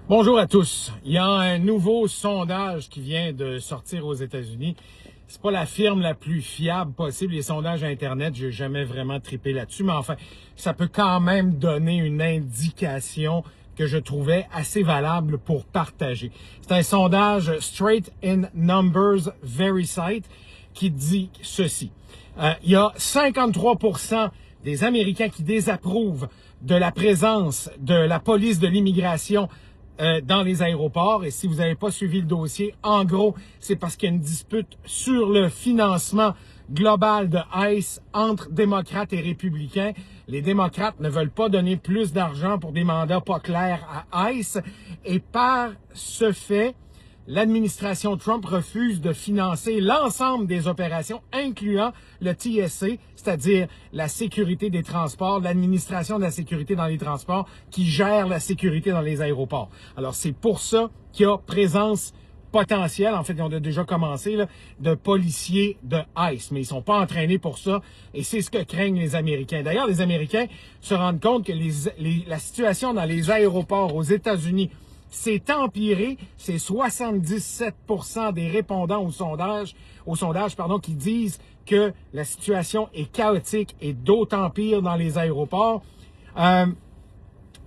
Bonjour à tous. Il y a un nouveau sondage qui vient de sortir aux États-Unis. C'est pas la firme la plus fiable possible, les sondages Internet. J'ai jamais vraiment trippé là-dessus, mais enfin, ça peut quand même donner une indication que je trouvais assez valable pour partager. C'est un sondage Straight in Numbers Verisight qui dit ceci. Il y a 53% des Américains qui désapprouvent de la présence de la police de l'immigration dans les aéroports. Et si vous n'avez pas suivi le dossier, en gros, c'est parce qu'il y a une dispute sur le financement global de ICE entre démocrates et républicains. Les démocrates ne veulent pas donner plus d'argent pour des mandats pas clairs à ICE. Et par ce fait, l'administration Trump refuse de financer l'ensemble des opérations, incluant le TSA, c'est-à-dire la sécurité des transports, l'administration de la sécurité dans les transports, qui gère la sécurité dans les aéroports. Alors, c'est pour ça qu'il y a présence potentielle, en fait, ils ont déjà commencé, là, de policiers de ICE, mais ils sont pas entraînés pour ça, et c'est ce que craignent les Américains. D'ailleurs, les Américains se rendent compte que la situation dans les aéroports aux États-Unis c'est empiré. C'est 77% des répondants au sondage, qui disent que la situation est chaotique et d'autant pire dans les aéroports. Il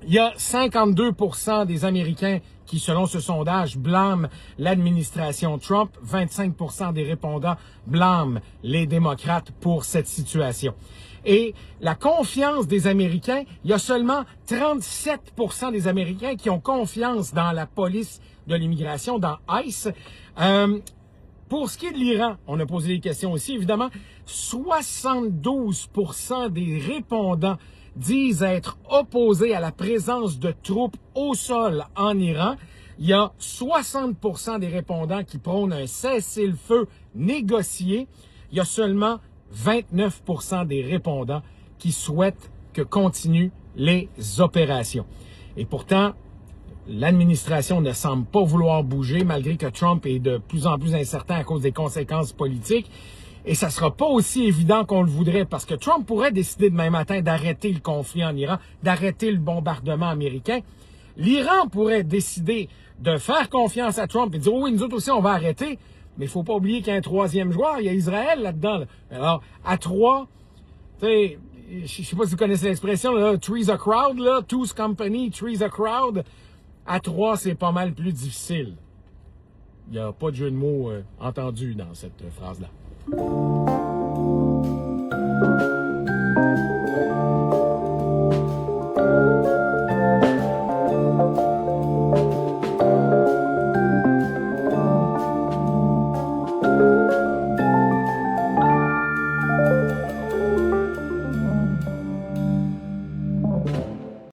y a 52% des Américains qui, selon ce sondage, blâment l'administration Trump. 25% des répondants blâment les démocrates pour cette situation. Et la confiance des Américains, il y a seulement 37% des Américains qui ont confiance dans la police de l'immigration, dans ICE. Pour ce qui est de l'Iran, on a posé des questions aussi, évidemment. 72% des répondants disent être opposés à la présence de troupes au sol en Iran. Il y a 60% des répondants qui prônent un cessez-le-feu négocié. Il y a seulement 29% des répondants qui souhaitent que continuent les opérations. Et pourtant, l'administration ne semble pas vouloir bouger, malgré que Trump est de plus en plus incertain à cause des conséquences politiques. Et ça sera pas aussi évident qu'on le voudrait, parce que Trump pourrait décider demain matin d'arrêter le conflit en Iran, d'arrêter le bombardement américain. L'Iran pourrait décider de faire confiance à Trump et dire « Oui, nous autres aussi, on va arrêter ». Mais il faut pas oublier qu'il y a un troisième joueur, il y a Israël là-dedans. Là. Alors, à trois, tu sais, je sais pas si vous connaissez l'expression, là, three's a crowd, là, two's company, three's a crowd. À trois, c'est pas mal plus difficile. Il n'y a pas de jeu de mots entendu dans cette phrase-là.